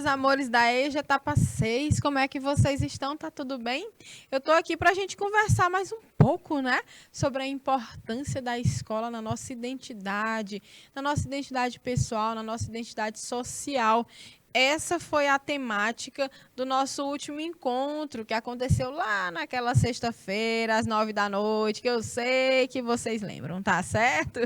meus amores da EJA etapa 6, como é que vocês estão? Tá tudo bem? Eu tô aqui para a gente conversar mais um pouco, né? Sobre a importância da escola na nossa identidade pessoal, na nossa identidade social. Essa foi a temática do nosso último encontro, que aconteceu lá naquela sexta-feira, às 9 da noite, que eu sei que vocês lembram, tá certo?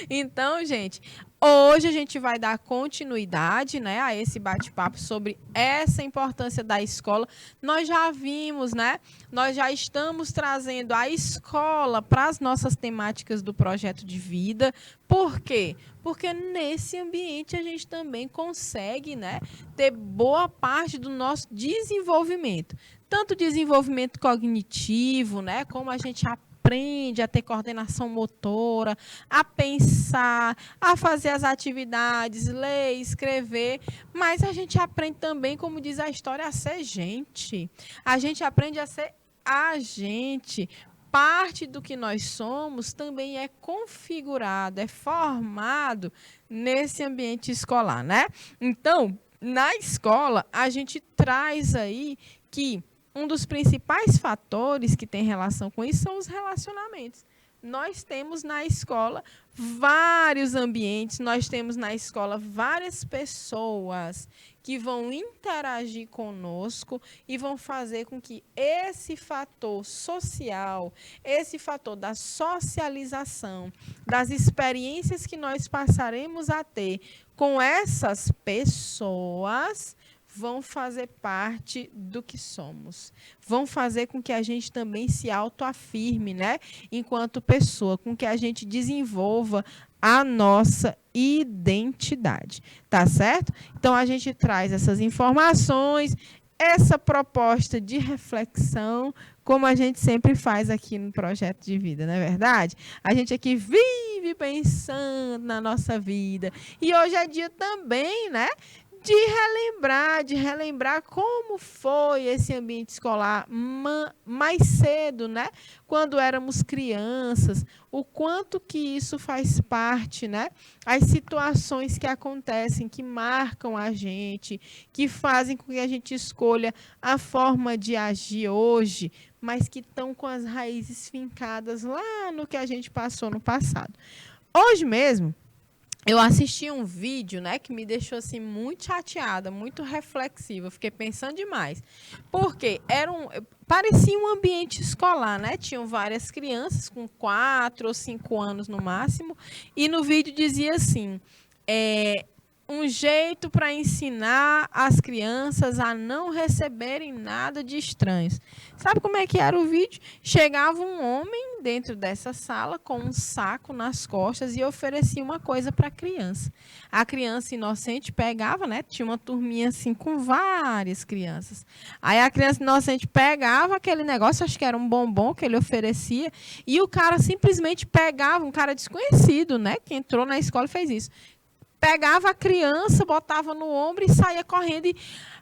Então, gente, hoje a gente vai dar continuidade, né, a esse bate-papo sobre essa importância da escola. Nós já vimos, né? Nós já estamos trazendo a escola para as nossas temáticas do projeto de vida. Por quê? Porque nesse ambiente a gente também consegue, né, ter boa parte do nosso desenvolvimento. Tanto desenvolvimento cognitivo, né, como a gente aprende a ter coordenação motora, a pensar, a fazer as atividades, ler, escrever, mas a gente aprende também, como diz a história, a ser gente. A gente aprende a ser agente. Parte do que nós somos também é configurado, é formado nesse ambiente escolar, né? Então, na escola, a gente traz aí que um dos principais fatores que tem relação com isso são os relacionamentos. Nós temos na escola vários ambientes, nós temos na escola várias pessoas que vão interagir conosco e vão fazer com que esse fator social, esse fator da socialização, das experiências que nós passaremos a ter com essas pessoas, vão fazer parte do que somos. Vão fazer com que a gente também se autoafirme, né? Enquanto pessoa, com que a gente desenvolva a nossa identidade. Tá certo? Então, a gente traz essas informações, essa proposta de reflexão, como a gente sempre faz aqui no Projeto de Vida, não é verdade? A gente aqui vive pensando na nossa vida. E hoje é dia também, né? De relembrar como foi esse ambiente escolar mais cedo, né? Quando éramos crianças, o quanto que isso faz parte, né? As situações que acontecem, que marcam a gente, que fazem com que a gente escolha a forma de agir hoje, mas que estão com as raízes fincadas lá no que a gente passou no passado. Hoje mesmo, eu assisti um vídeo, né, que me deixou assim muito chateada, muito reflexiva. Eu fiquei pensando demais. Porque parecia um ambiente escolar, né? Tinham várias crianças com 4 ou 5 anos no máximo, e no vídeo dizia assim: um jeito para ensinar as crianças a não receberem nada de estranhos. Sabe como é que era o vídeo? Chegava um homem dentro dessa sala com um saco nas costas e oferecia uma coisa para a criança. A criança inocente pegava, né? Tinha uma turminha assim com várias crianças. Aí a criança inocente pegava aquele negócio, acho que era um bombom que ele oferecia, e o cara simplesmente pegava, um cara desconhecido, né? Que entrou na escola e fez isso. Pegava a criança, botava no ombro e saía correndo. E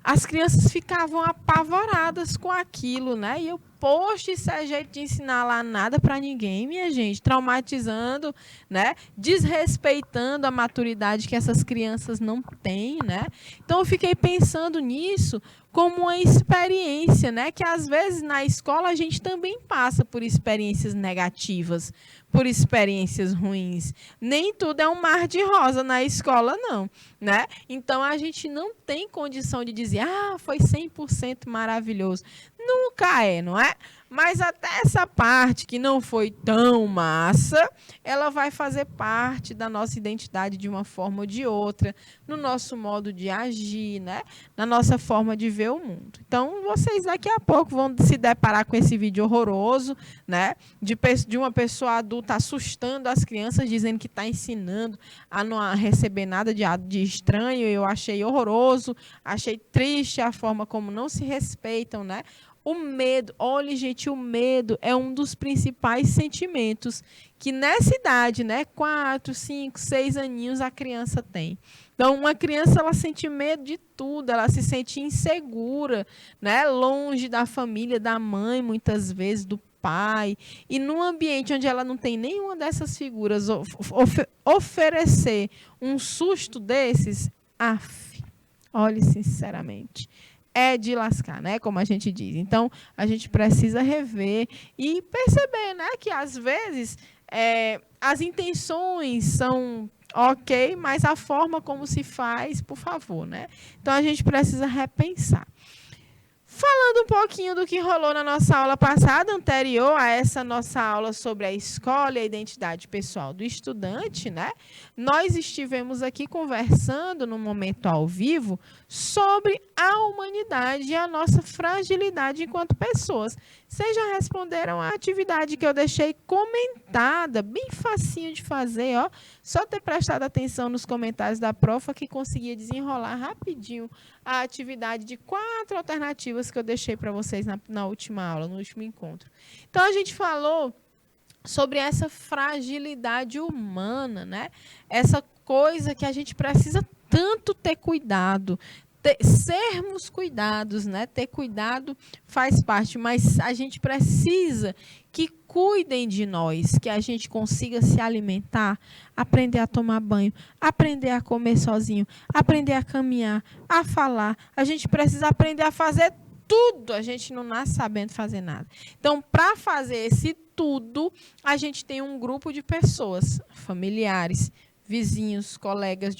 as crianças ficavam apavoradas com aquilo, né? E eu, poxa, isso é jeito de ensinar lá nada para ninguém, minha gente. Traumatizando, né? Desrespeitando a maturidade que essas crianças não têm, né? Então, eu fiquei pensando nisso como uma experiência, né? Que às vezes na escola a gente também passa por experiências negativas, por experiências ruins. Nem tudo é um mar de rosa na escola, não, né? Então, a gente não tem condição de dizer, foi 100% maravilhoso. Nunca é, não é? Mas até essa parte que não foi tão massa, ela vai fazer parte da nossa identidade de uma forma ou de outra, no nosso modo de agir, né? Na nossa forma de ver o mundo. Então, vocês daqui a pouco vão se deparar com esse vídeo horroroso, né? De uma pessoa adulta assustando as crianças, dizendo que está ensinando a não receber nada de estranho. Eu achei horroroso, achei triste a forma como não se respeitam, né? O medo, olha, gente, o medo é um dos principais sentimentos que nessa idade, né, 4, 5, 6 aninhos a criança tem. Então, uma criança, ela sente medo de tudo, ela se sente insegura, né, longe da família, da mãe, muitas vezes, do pai. E num ambiente onde ela não tem nenhuma dessas figuras, oferecer um susto desses, Olhe, sinceramente, é de lascar, né? Como a gente diz. Então, a gente precisa rever e perceber, né? Que às vezes as intenções são ok, mas a forma como se faz, por favor, né? Então, a gente precisa repensar. Falando um pouquinho do que rolou na nossa aula passada, anterior a essa nossa aula sobre a escola e a identidade pessoal do estudante, né? Nós estivemos aqui conversando no momento ao vivo sobre a humanidade e a nossa fragilidade enquanto pessoas. Vocês já responderam a atividade que eu deixei comentada, bem facinho de fazer, ó. Só ter prestado atenção nos comentários da profa que conseguia desenrolar rapidinho a atividade de 4 alternativas que eu deixei para vocês na última aula, no último encontro. Então, a gente falou sobre essa fragilidade humana, né? Essa coisa que a gente precisa tanto ter cuidado, sermos cuidados, né? Ter cuidado faz parte, mas a gente precisa que cuidem de nós, que a gente consiga se alimentar, aprender a tomar banho, aprender a comer sozinho, aprender a caminhar, a falar. A gente precisa aprender a fazer tudo. A gente não nasce sabendo fazer nada. Então, para fazer esse tudo, a gente tem um grupo de pessoas, familiares, vizinhos, colegas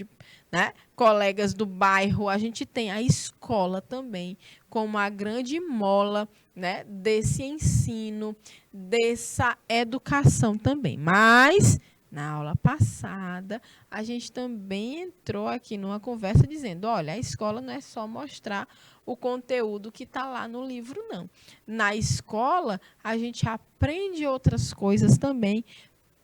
colegas do bairro. A gente tem a escola também como a grande mola, né, desse ensino, dessa educação também. Mas na aula passada, a gente também entrou aqui numa conversa dizendo, olha, a escola não é só mostrar o conteúdo que está lá no livro, não. Na escola, a gente aprende outras coisas também,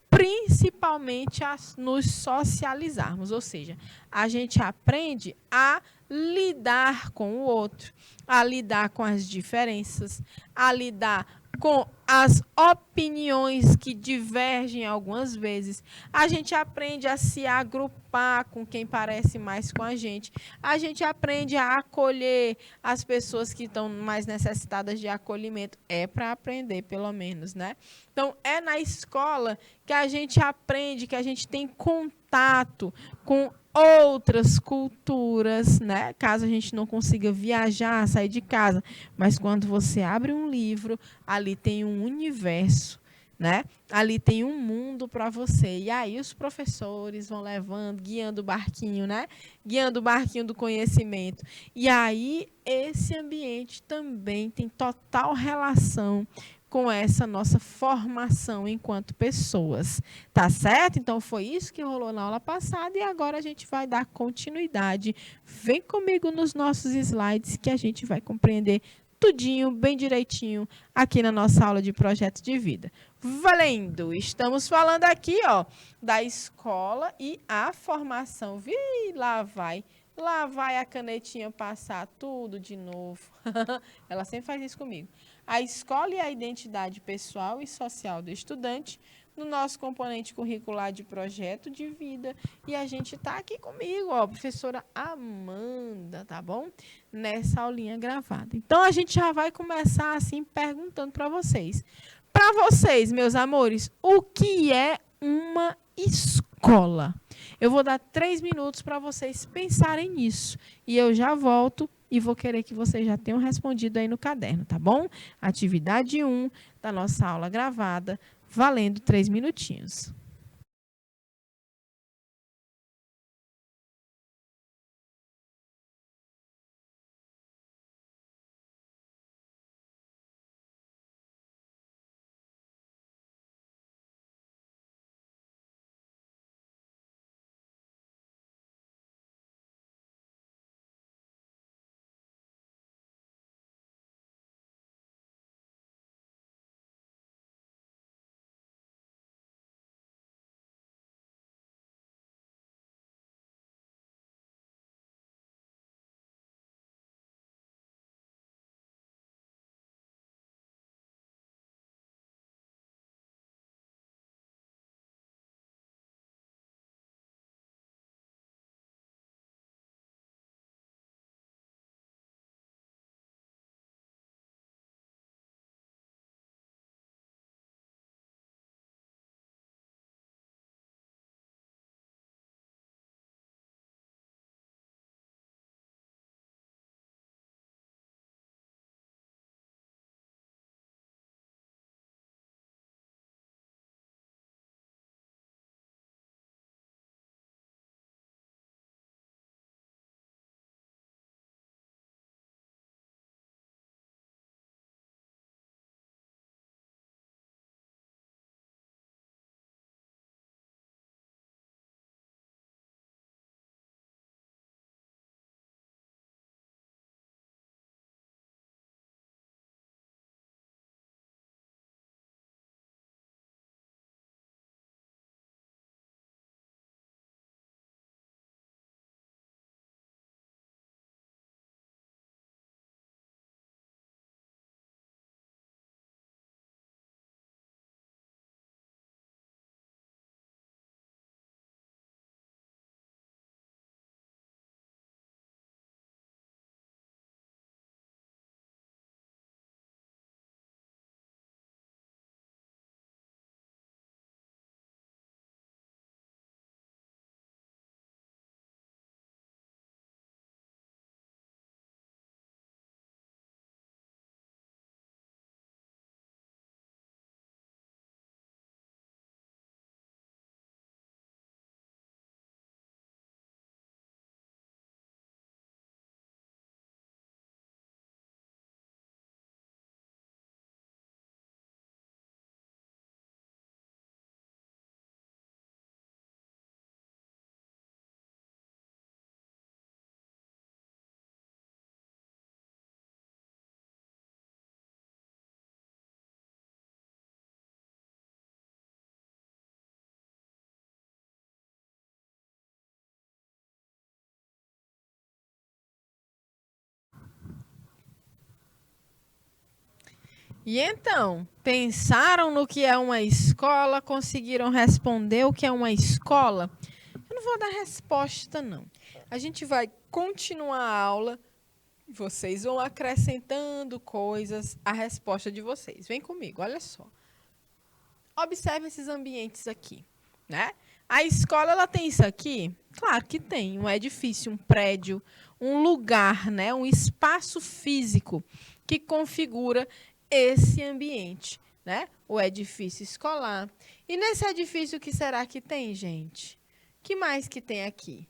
principalmente a nos socializarmos, ou seja, a gente aprende a lidar com o outro, a lidar com as diferenças, a lidar com as opiniões que divergem algumas vezes. A gente aprende a se agrupar com quem parece mais com a gente. A gente aprende a acolher as pessoas que estão mais necessitadas de acolhimento. É para aprender, pelo menos, né? Então, é na escola que a gente aprende, que a gente tem contato com outras culturas, né? Caso a gente não consiga viajar, sair de casa, mas quando você abre um livro, ali tem um universo, né? Ali tem um mundo para você. E aí os professores vão levando, guiando o barquinho, né? Guiando o barquinho do conhecimento. E aí esse ambiente também tem total relação com essa nossa formação enquanto pessoas, tá certo? Então, foi isso que rolou na aula passada e agora a gente vai dar continuidade. Vem comigo nos nossos slides que a gente vai compreender tudinho, bem direitinho, aqui na nossa aula de projeto de vida. Valendo! Estamos falando aqui, ó, da escola e a formação. Lá vai a canetinha passar tudo de novo. Ela sempre faz isso comigo. A escola e a identidade pessoal e social do estudante no nosso componente curricular de projeto de vida. E a gente está aqui comigo, ó, professora Amanda, tá bom? Nessa aulinha gravada. Então, a gente já vai começar assim perguntando para vocês. Para vocês, meus amores, o que é uma escola? Eu vou dar 3 minutos para vocês pensarem nisso. E eu já volto e vou querer que vocês já tenham respondido aí no caderno, tá bom? Atividade 1 da nossa aula gravada, valendo 3 minutinhos. E então, pensaram no que é uma escola? Conseguiram responder o que é uma escola? Eu não vou dar resposta, não. A gente vai continuar a aula. Vocês vão acrescentando coisas à resposta de vocês. Vem comigo, olha só. Observe esses ambientes aqui, né? A escola, ela tem isso aqui? Claro que tem. Um edifício, um prédio, um lugar, né? Um espaço físico que configura esse ambiente, né? O edifício escolar. E nesse edifício, o que será que tem, gente? O que mais que tem aqui?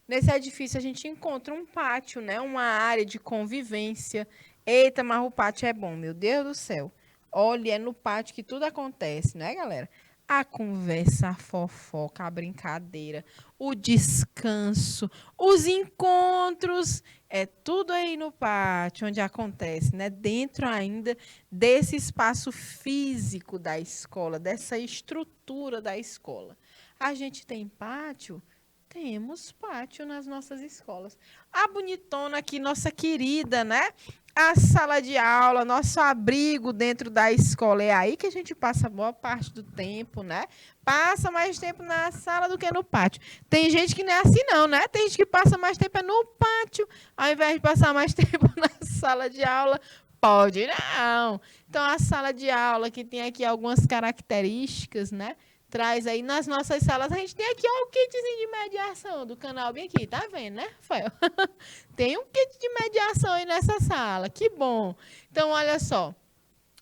Nesse edifício, a gente encontra um pátio, né? Uma área de convivência. Eita, mas o pátio é bom, meu Deus do céu. Olha, é no pátio que tudo acontece, né, galera? A conversa, a fofoca, a brincadeira, o descanso, os encontros, é tudo aí no pátio onde acontece, né? Dentro ainda desse espaço físico da escola, dessa estrutura da escola. A gente tem pátio? Temos pátio nas nossas escolas. A bonitona aqui, nossa querida, né? A sala de aula, nosso abrigo dentro da escola. É aí que a gente passa boa parte do tempo, né? Passa mais tempo na sala do que no pátio. Tem gente que não é assim, não, né? Tem gente que passa mais tempo no pátio, ao invés de passar mais tempo na sala de aula. Pode não. Então, a sala de aula, que tem aqui algumas características, né? Traz aí nas nossas salas. A gente tem aqui ó, o kitzinho de mediação do canal bem aqui, tá vendo, né, Rafael? Tem um kit de mediação aí nessa sala, que bom. Então, olha só,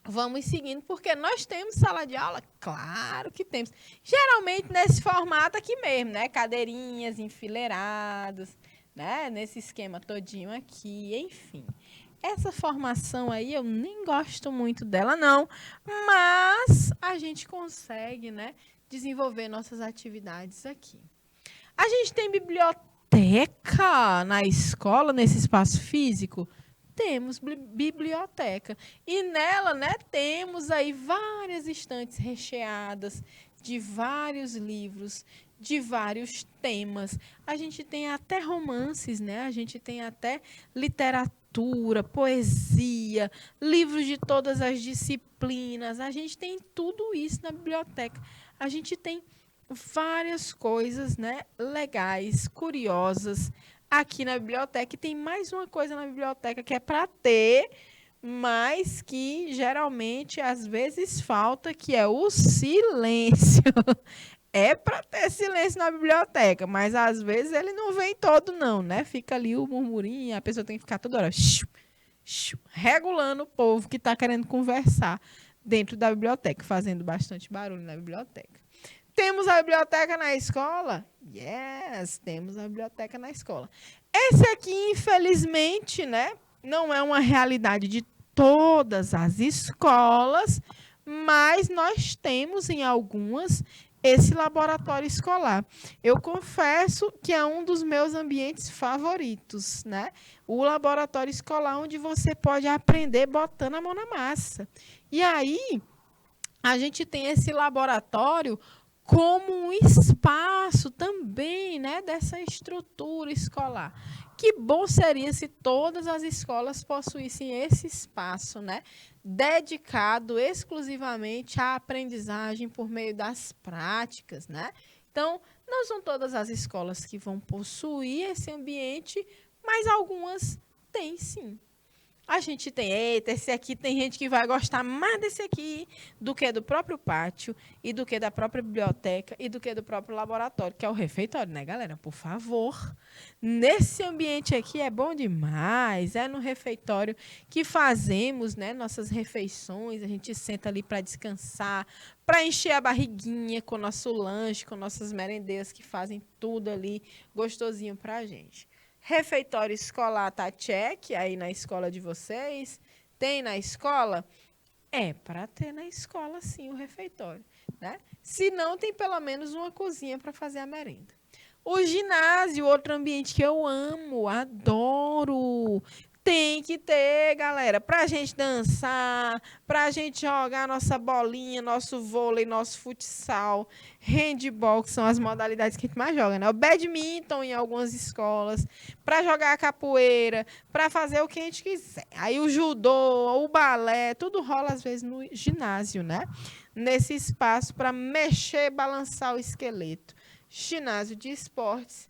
vamos seguindo, porque nós temos sala de aula? Claro que temos. Geralmente nesse formato aqui mesmo, né? Cadeirinhas enfileiradas, né? Nesse esquema todinho aqui, enfim. Essa formação aí eu nem gosto muito dela, não. Mas a gente consegue, né? Desenvolver nossas atividades aqui. A gente tem biblioteca na escola, nesse espaço físico? Temos biblioteca. E nela, né, temos aí várias estantes recheadas de vários livros, de vários temas. A gente tem até romances, né? A gente tem até literatura, poesia, livros de todas as disciplinas. A gente tem tudo isso na biblioteca. A gente tem várias coisas, né, legais, curiosas aqui na biblioteca. E tem mais uma coisa na biblioteca que é para ter, mas que geralmente às vezes falta, que é o silêncio. É para ter silêncio na biblioteca, mas às vezes ele não vem todo não, né? Fica ali o murmurinho, a pessoa tem que ficar toda hora regulando o povo que está querendo conversar dentro da biblioteca, fazendo bastante barulho na biblioteca. Temos a biblioteca na escola? Yes, temos a biblioteca na escola. Esse aqui, infelizmente, né, não é uma realidade de todas as escolas, mas nós temos em algumas esse laboratório escolar. Eu confesso que é um dos meus ambientes favoritos, né? O laboratório escolar, onde você pode aprender botando a mão na massa. E aí, a gente tem esse laboratório como um espaço também, né, dessa estrutura escolar. Que bom seria se todas as escolas possuíssem esse espaço, né, dedicado exclusivamente à aprendizagem por meio das práticas, né? Então, não são todas as escolas que vão possuir esse ambiente, mas algumas têm sim. A gente tem, eita, esse aqui tem gente que vai gostar mais desse aqui do que do próprio pátio e do que da própria biblioteca e do que do próprio laboratório, que é o refeitório, né, galera? Por favor. Nesse ambiente aqui é bom demais, é no refeitório que fazemos, né, nossas refeições, a gente senta ali para descansar, para encher a barriguinha com o nosso lanche, com nossas merendeiras que fazem tudo ali gostosinho para a gente. Refeitório escolar tá check aí na escola de vocês? Tem na escola? É para ter na escola, sim, o refeitório, né? Se não, tem pelo menos uma cozinha para fazer a merenda. O ginásio, outro ambiente que eu amo, adoro. Tem que ter, galera, para a gente dançar, para a gente jogar nossa bolinha, nosso vôlei, nosso futsal, handball, que são as modalidades que a gente mais joga, né? O badminton em algumas escolas, para jogar capoeira, para fazer o que a gente quiser. Aí o judô, o balé, tudo rola às vezes no ginásio, né? Nesse espaço para mexer, balançar o esqueleto. Ginásio de esportes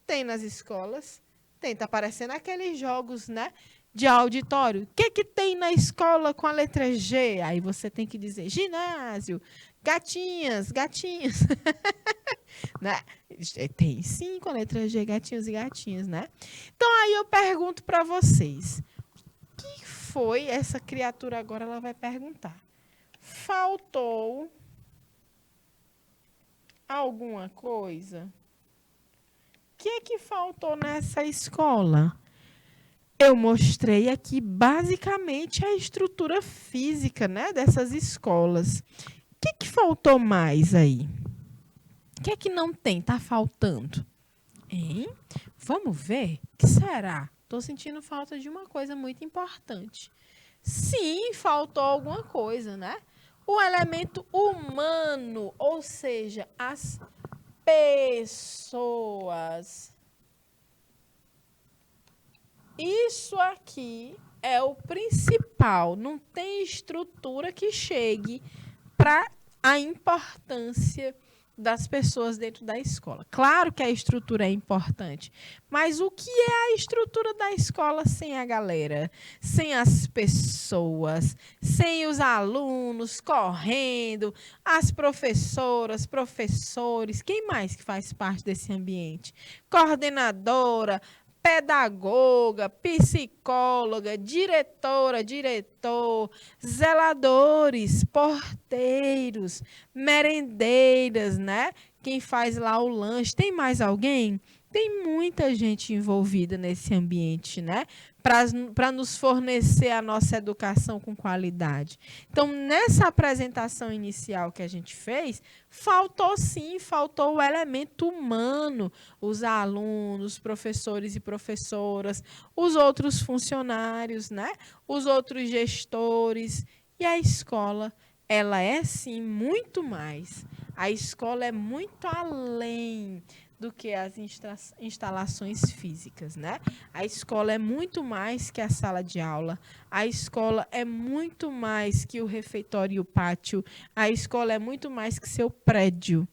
tem nas escolas. Tem, tá aparecendo aqueles jogos, né, de auditório. O que tem na escola com a letra G? Aí você tem que dizer ginásio, gatinhas, gatinhos. Né? Tem sim com a letra G, gatinhos e gatinhas, né? Então aí eu pergunto para vocês. O que foi essa criatura agora? Ela vai perguntar. Faltou alguma coisa? O que faltou nessa escola? Eu mostrei aqui basicamente a estrutura física, né, dessas escolas. O que faltou mais aí? O que é que não tem? Está faltando? Hein? Vamos ver? O que será? Estou sentindo falta de uma coisa muito importante. Sim, faltou alguma coisa, né? O elemento humano, ou seja, as pessoas. Isso aqui é o principal. Não tem estrutura que chegue para a importância das pessoas dentro da escola. Claro que a estrutura é importante, mas o que é a estrutura da escola sem a galera? Sem as pessoas, sem os alunos correndo, as professoras, professores, quem mais que faz parte desse ambiente? Coordenadora, pedagoga, psicóloga, diretora, diretor, zeladores, porteiros, merendeiras, né? Quem faz lá o lanche. Tem mais alguém? Tem muita gente envolvida nesse ambiente, né? Para nos fornecer a nossa educação com qualidade. Então, nessa apresentação inicial que a gente fez, faltou sim, faltou o elemento humano, os alunos, professores e professoras, os outros funcionários, né? Os outros gestores. E a escola, ela é sim muito mais. A escola é muito além do que as instalações físicas, né? A escola é muito mais que a sala de aula. A escola é muito mais que o refeitório e o pátio. A escola é muito mais que seu prédio.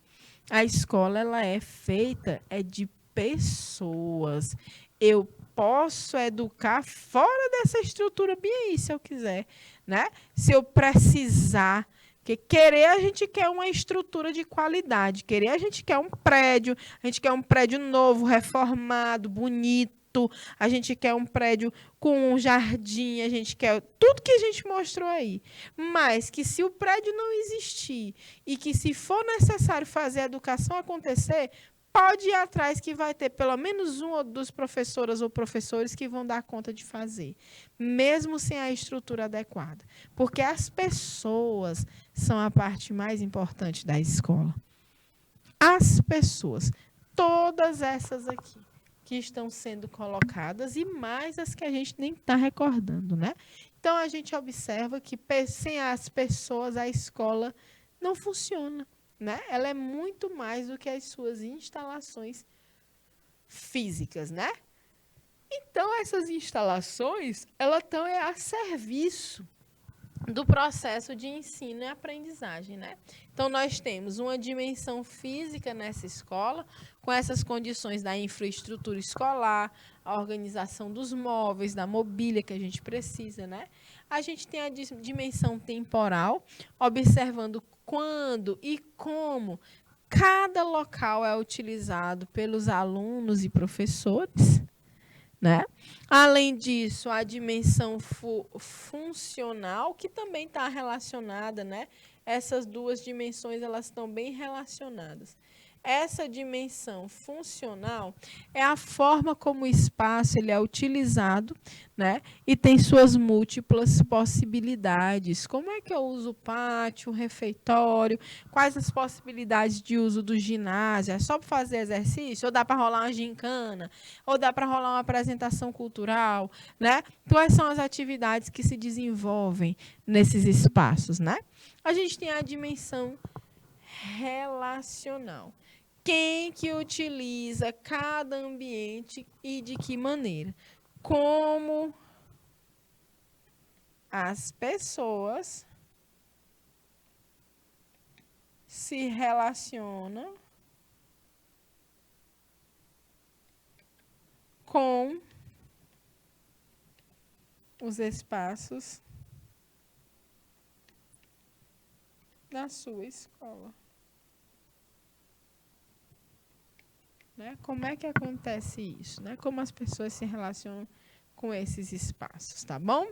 A escola, ela é feita de pessoas. Eu posso educar fora dessa estrutura bem aí, se eu quiser, né? Se eu precisar. Porque querer, a gente quer uma estrutura de qualidade. Querer, a gente quer um prédio. A gente quer um prédio novo, reformado, bonito. A gente quer um prédio com um jardim. A gente quer tudo que a gente mostrou aí. Mas que se o prédio não existir e que se for necessário fazer a educação acontecer, pode ir atrás que vai ter pelo menos um ou duas professoras ou professores que vão dar conta de fazer, mesmo sem a estrutura adequada. Porque as pessoas são a parte mais importante da escola. As pessoas, todas essas aqui, que estão sendo colocadas e mais as que a gente nem está recordando, né? Então, a gente observa que sem as pessoas, a escola não funciona. Né? Ela é muito mais do que as suas instalações físicas, né? Então, essas instalações, elas estão a serviço do processo de ensino e aprendizagem, né? Então, nós temos uma dimensão física nessa escola, com essas condições da infraestrutura escolar, a organização dos móveis, da mobília que a gente precisa, né? A gente tem a dimensão temporal, observando quando e como cada local é utilizado pelos alunos e professores, né? Além disso, a dimensão funcional, que também está relacionada, né? Essas duas dimensões, elas estão bem relacionadas. Essa dimensão funcional é a forma como o espaço ele é utilizado, né? E tem suas múltiplas possibilidades. Como é que eu uso o pátio, o refeitório? Quais as possibilidades de uso do ginásio? É só para fazer exercício? Ou dá para rolar uma gincana? Ou dá para rolar uma apresentação cultural? Né? Quais são as atividades que se desenvolvem nesses espaços? Né? A gente tem a dimensão relacional. Quem que utiliza cada ambiente e de que maneira? Como as pessoas se relacionam com os espaços da sua escola. Né? Como é que acontece isso? Né? Como as pessoas se relacionam com esses espaços, tá bom?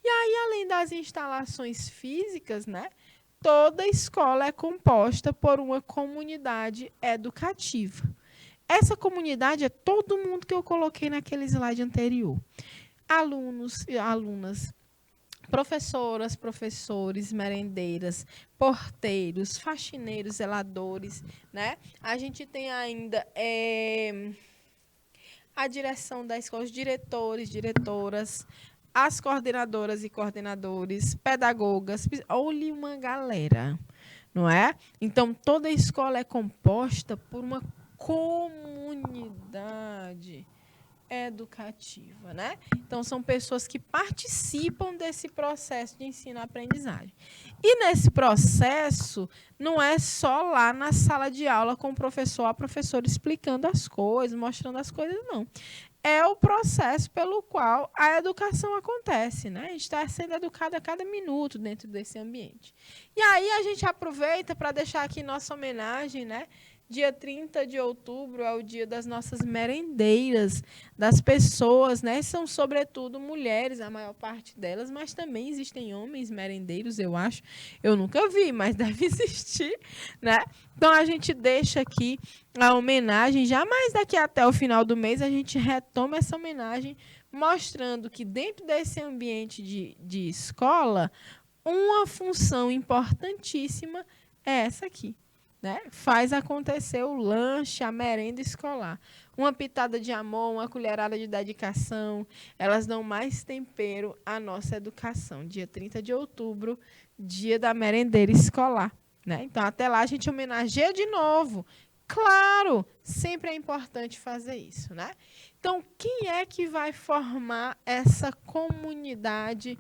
E aí, além das instalações físicas, né? Toda escola é composta por uma comunidade educativa. Essa comunidade é todo mundo que eu coloquei naquele slide anterior. Alunos e alunas, professoras, professores, merendeiras, porteiros, faxineiros, zeladores, né? A gente tem ainda a direção da escola, os diretores, diretoras, as coordenadoras e coordenadores, pedagogas, olha uma galera, não é? Então, toda escola é composta por uma comunidade educativa, né? Então, são pessoas que participam desse processo de ensino-aprendizagem. E nesse processo, não é só lá na sala de aula com o professor, a professora explicando as coisas, mostrando as coisas, não. É o processo pelo qual a educação acontece, né? A gente está sendo educado a cada minuto dentro desse ambiente. E aí a gente aproveita para deixar aqui nossa homenagem, né? Dia 30 de outubro é o dia das nossas merendeiras, das pessoas, né? São, sobretudo, mulheres, a maior parte delas, mas também existem homens merendeiros, eu acho. Eu nunca vi, mas deve existir, né? Então, a gente deixa aqui a homenagem, já mais daqui até o final do mês, a gente retoma essa homenagem, mostrando que dentro desse ambiente de escola, uma função importantíssima é essa aqui. Né? Faz acontecer o lanche, a merenda escolar. Uma pitada de amor, uma colherada de dedicação, elas dão mais tempero à nossa educação. Dia 30 de outubro, dia da merendeira escolar. Né? Então, até lá, a gente homenageia de novo. Claro, sempre é importante fazer isso. Né? Então, quem é que vai formar essa comunidade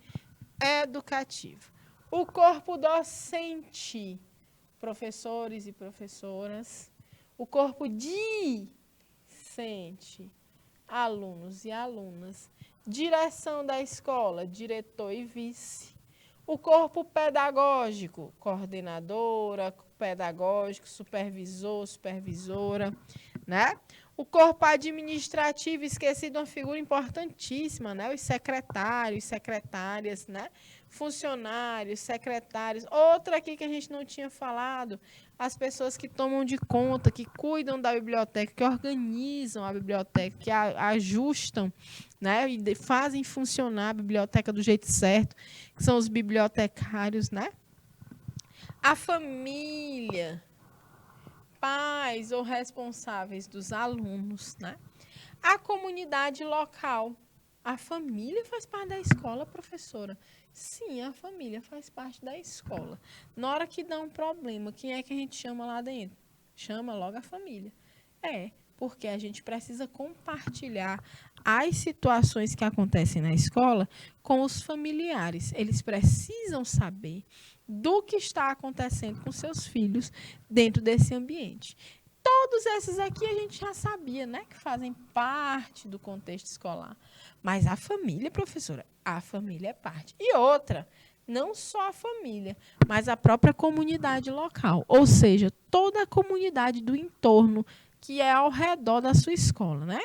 educativa? O corpo docente. Professores e professoras, o corpo discente, alunos e alunas, direção da escola, diretor e vice, o corpo pedagógico, coordenadora, pedagógico, supervisor, supervisora, né? O corpo administrativo, esqueci de uma figura importantíssima, né? Os secretários, secretárias, né? Funcionários, secretários. Outra aqui que a gente não tinha falado, as pessoas que tomam de conta, que cuidam da biblioteca, que organizam a biblioteca, que ajustam, né? E fazem funcionar a biblioteca do jeito certo, que são os bibliotecários, né? A família, pais ou responsáveis dos alunos, né? A comunidade local. A família faz parte da escola, professora? Sim, a família faz parte da escola. Na hora que dá um problema, quem é que a gente chama lá dentro? Chama logo a família. Porque a gente precisa compartilhar as situações que acontecem na escola com os familiares. Eles precisam saber do que está acontecendo com seus filhos dentro desse ambiente. Todos esses aqui a gente já sabia, né, que fazem parte do contexto escolar. Mas a família, professora, a família é parte. E outra, não só a família, mas a própria comunidade local. Ou seja, toda a comunidade do entorno que é ao redor da sua escola, né?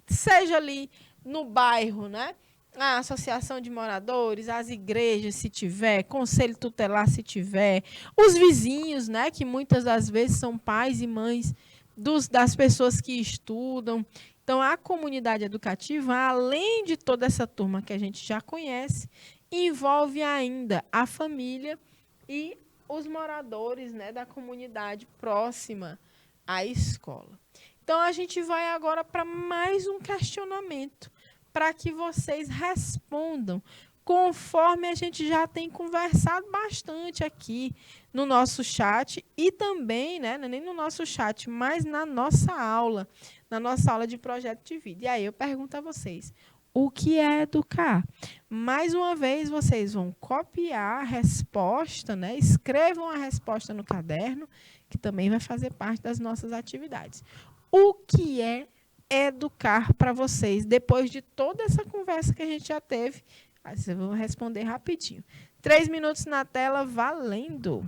Seja ali no bairro, né? a associação de moradores, as igrejas, se tiver, conselho tutelar, se tiver, os vizinhos, né, que muitas das vezes são pais e mães das pessoas que estudam. Então, a comunidade educativa, além de toda essa turma que a gente já conhece, envolve ainda a família e os moradores, né, da comunidade próxima à escola. Então, a gente vai agora para mais um questionamento, para que vocês respondam, conforme a gente já tem conversado bastante aqui no nosso chat e também, né, nem no nosso chat, mas na nossa aula de projeto de vida. E aí eu pergunto a vocês, o que é educar? Mais uma vez, vocês vão copiar a resposta, né? Escrevam a resposta no caderno, que também vai fazer parte das nossas atividades. O que é educar para vocês, depois de toda essa conversa que a gente já teve? Aí vocês vão responder rapidinho. 3 minutos na tela, valendo!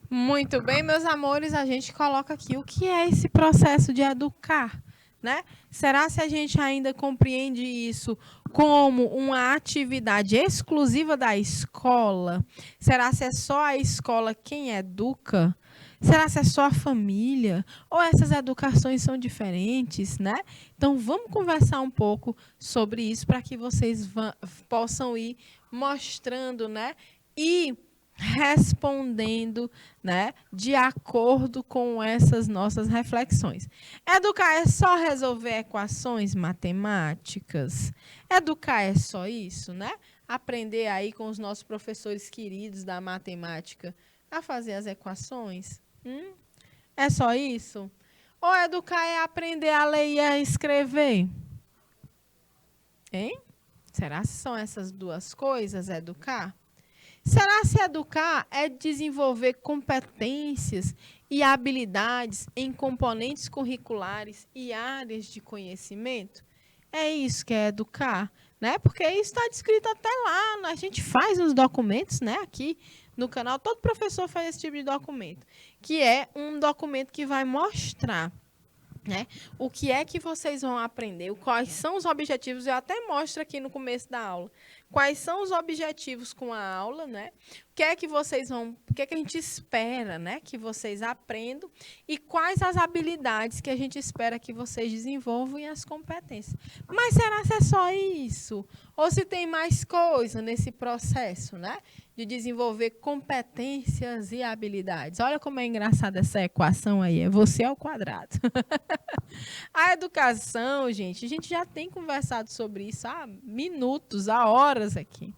Muito bem, meus amores, a gente coloca aqui o que é esse processo de educar, né? Será se a gente ainda compreende isso como uma atividade exclusiva da escola? Será se é só a escola quem educa? Será se é só a família? Ou essas educações são diferentes, né? Então, vamos conversar um pouco sobre isso para que vocês possam ir mostrando, né? E respondendo, né, de acordo com essas nossas reflexões. Educar é só resolver equações matemáticas? Educar é só isso, né? aprender aí com os nossos professores queridos da matemática a fazer as equações? É só isso? Ou educar é aprender a ler e a escrever? Hein? Será que são essas duas coisas, educar? Será se educar é desenvolver competências e habilidades em componentes curriculares e áreas de conhecimento? É isso que é educar, né? Porque isso está descrito até lá. A gente faz os documentos, né? Aqui no canal, todo professor faz esse tipo de documento, que é um documento que vai mostrar, né, o que é que vocês vão aprender, quais são os objetivos. Eu até mostro aqui no começo da aula quais são os objetivos com a aula, né? O que é que vocês vão, o que é que a gente espera, né, que vocês aprendam e quais as habilidades que a gente espera que vocês desenvolvam e as competências. Mas será que é só isso? Ou se tem mais coisa nesse processo, né, de desenvolver competências e habilidades? Olha como é engraçada essa equação aí, é você ao quadrado. A educação, gente, a gente já tem conversado sobre isso há minutos, há horas aqui.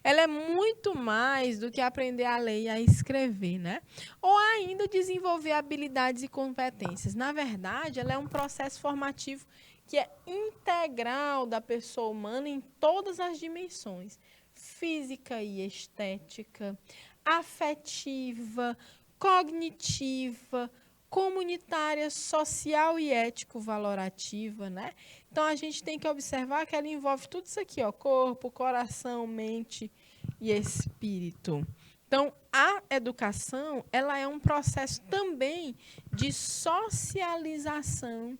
Ela é muito mais do que aprender a ler e a escrever, né? Ou ainda desenvolver habilidades e competências. Na verdade, ela é um processo formativo que é integral da pessoa humana em todas as dimensões: física e estética, afetiva, cognitiva, comunitária, social e ético-valorativa, né? Então, a gente tem que observar que ela envolve tudo isso aqui, ó: corpo, coração, mente e espírito. Então, a educação, ela é um processo também de socialização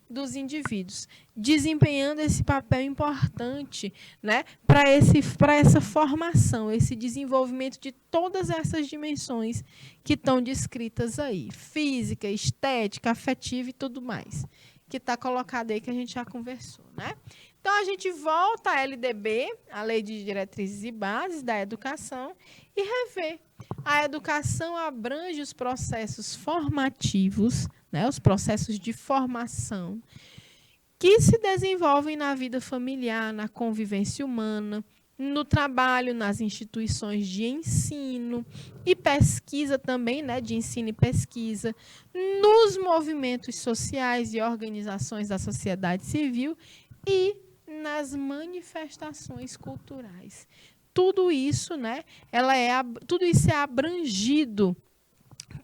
dos indivíduos, desempenhando esse papel importante, né, para essa formação, esse desenvolvimento de todas essas dimensões que estão descritas aí: física, estética, afetiva e tudo mais, que está colocado aí, que a gente já conversou, né? Então, a gente volta à LDB, a Lei de Diretrizes e Bases da Educação, e revê. A educação abrange os processos formativos, né, os processos de formação que se desenvolvem na vida familiar, na convivência humana, no trabalho, nas instituições de ensino e pesquisa também, né, de ensino e pesquisa, nos movimentos sociais e organizações da sociedade civil e nas manifestações culturais. Tudo isso, né, tudo isso é abrangido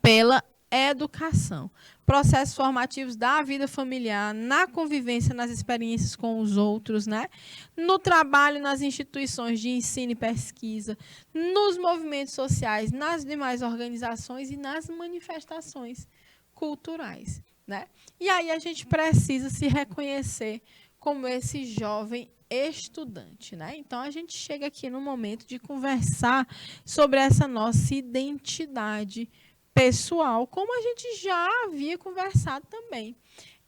pela educação. Processos formativos da vida familiar, na convivência, nas experiências com os outros, né? No trabalho, nas instituições de ensino e pesquisa, nos movimentos sociais, nas demais organizações e nas manifestações culturais, né? E aí a gente precisa se reconhecer como esse jovem estudante, né? Então, a gente chega aqui no momento de conversar sobre essa nossa identidade pessoal, como a gente já havia conversado também.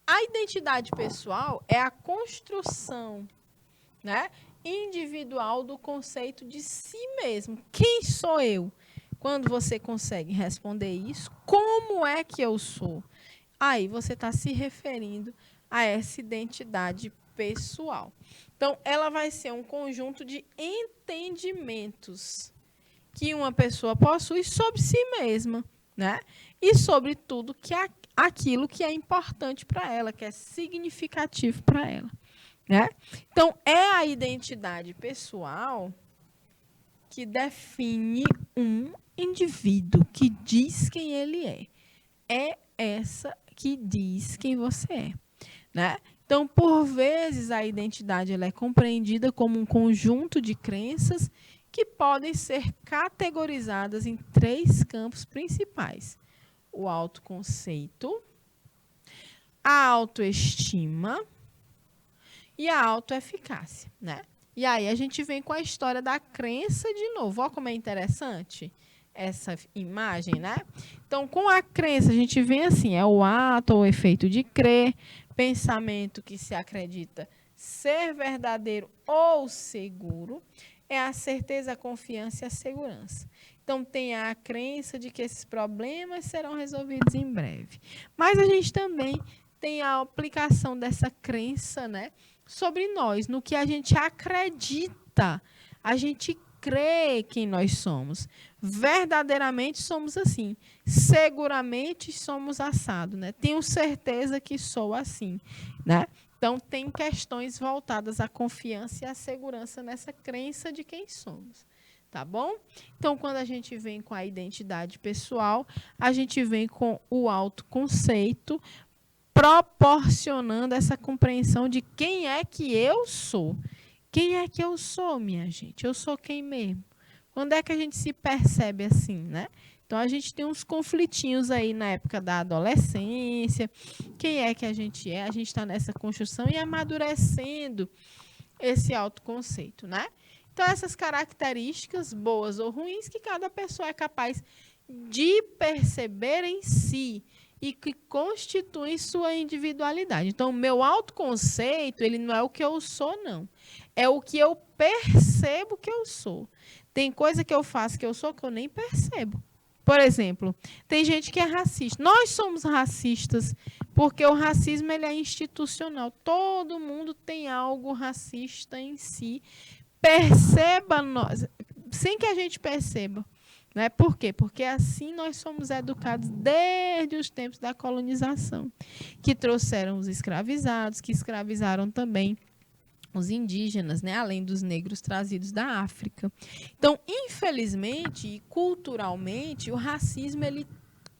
A identidade pessoal é a construção, né, individual do conceito de si mesmo. Quem sou eu? Quando você consegue responder isso, como é que eu sou? Aí você está se referindo a essa identidade pessoal. Então, ela vai ser um conjunto de entendimentos que uma pessoa possui sobre si mesma, né? E sobre tudo que aquilo que é importante para ela, que é significativo para ela, né? Então, é a identidade pessoal que define um indivíduo, que diz quem ele é. É essa que diz quem você é, né? Então, por vezes, a identidade ela é compreendida como um conjunto de crenças que podem ser categorizadas em 3 campos principais: o autoconceito, a autoestima e a autoeficácia, né? E aí a gente vem com a história da crença de novo. Olha como é interessante essa imagem, né? Então, com a crença, a gente vê assim: é o ato ou efeito de crer, pensamento que se acredita ser verdadeiro ou seguro, é a certeza, a confiança e a segurança. Então, tem a crença de que esses problemas serão resolvidos em breve. Mas a gente também tem a aplicação dessa crença, né, sobre nós, no que a gente acredita A gente crê quem nós somos. Verdadeiramente somos assim. Seguramente somos assado, né? Tenho certeza que sou assim, né? Então, tem questões voltadas à confiança e à segurança nessa crença de quem somos. Tá bom? Então, quando a gente vem com a identidade pessoal, a gente vem com o autoconceito, proporcionando essa compreensão de quem é que eu sou. Quem é que eu sou, minha gente? Eu sou quem mesmo? Quando é que a gente se percebe assim, né? Então, a gente tem uns conflitinhos aí na época da adolescência. Quem é que a gente é? A gente está nessa construção e amadurecendo esse autoconceito, né? Então, essas características, boas ou ruins, que cada pessoa é capaz de perceber em si e que constituem sua individualidade. Então, o meu autoconceito, ele não é o que eu sou, não. É o que eu percebo que eu sou. Tem coisa que eu faço que eu sou que eu nem percebo. Por exemplo, tem gente que é racista. Nós somos racistas porque o racismo ele é institucional. Todo mundo tem algo racista em si. Perceba nós, sem que a gente perceba. Né? Por quê? Porque assim nós somos educados desde os tempos da colonização, que trouxeram os escravizados, que escravizaram também os indígenas, né, além dos negros trazidos da África. Então, infelizmente e culturalmente, o racismo ele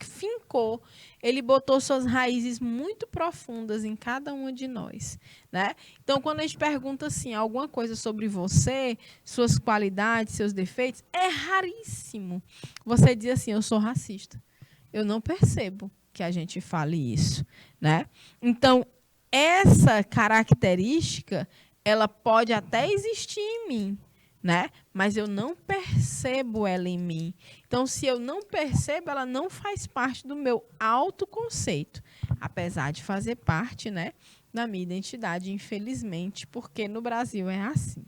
fincou, ele botou suas raízes muito profundas em cada uma de nós, né? Então, quando a gente pergunta assim, alguma coisa sobre você, suas qualidades, seus defeitos, é raríssimo você dizer assim, eu sou racista. Eu não percebo que a gente fale isso, né? Então, essa característica ela pode até existir em mim, né? Mas eu não percebo ela em mim. Então, se eu não percebo, ela não faz parte do meu autoconceito, apesar de fazer parte, né, da minha identidade, infelizmente, porque no Brasil é assim,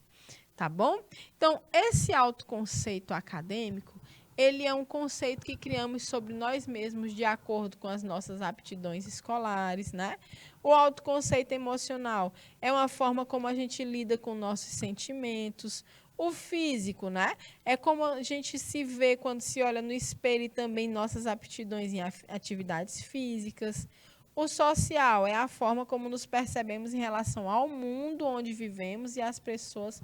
tá bom? Então, esse autoconceito acadêmico, ele é um conceito que criamos sobre nós mesmos de acordo com as nossas aptidões escolares, né? O autoconceito emocional é uma forma como a gente lida com nossos sentimentos. O físico, né? É como a gente se vê quando se olha no espelho e também nossas aptidões em atividades físicas. O social é a forma como nos percebemos em relação ao mundo onde vivemos e às pessoas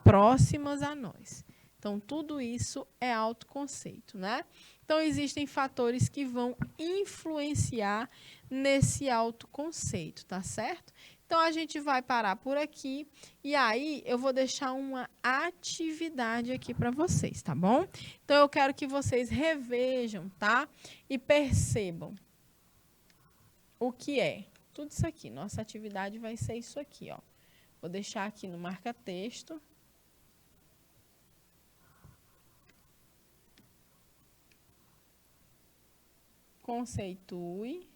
próximas a nós. Então, tudo isso é autoconceito, né? Então, existem fatores que vão influenciar nesse autoconceito, tá certo? Então, a gente vai parar por aqui e aí eu vou deixar uma atividade aqui para vocês, tá bom? Então, eu quero que vocês revejam, tá? E percebam o que é tudo isso aqui. Nossa atividade vai ser isso aqui, ó. Vou deixar aqui no marca-texto. Conceitue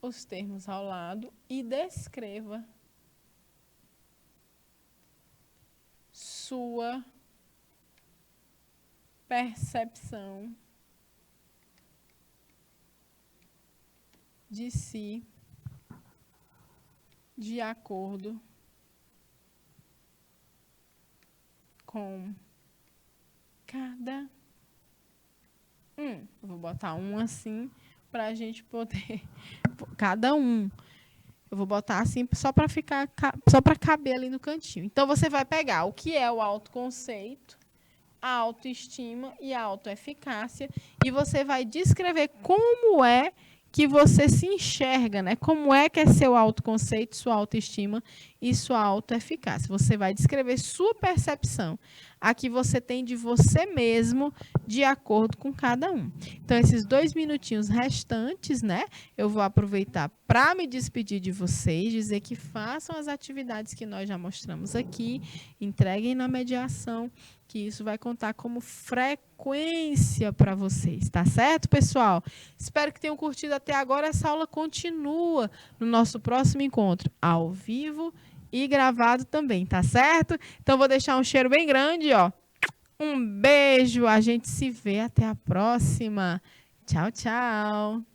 os termos ao lado e descreva sua percepção de si de acordo com cada um. Eu vou botar um assim para a gente poder cada um. Eu vou botar assim só para ficar só para caber ali no cantinho. Então você vai pegar o que é o autoconceito, a autoestima e a autoeficácia e você vai descrever como é que você se enxerga, né? Como é que é seu autoconceito, sua autoestima e sua autoeficácia. Você vai descrever sua percepção, a que você tem de você mesmo, de acordo com cada um. Então, esses 2 minutinhos restantes, né? Eu vou aproveitar para me despedir de vocês, dizer que façam as atividades que nós já mostramos aqui, entreguem na mediação, que isso vai contar como frequência para vocês, tá certo, pessoal? Espero que tenham curtido até agora. Essa aula continua no nosso próximo encontro, ao vivo e gravado também, tá certo? Então, vou deixar um cheiro bem grande, ó. Um beijo, a gente se vê até a próxima. Tchau, tchau.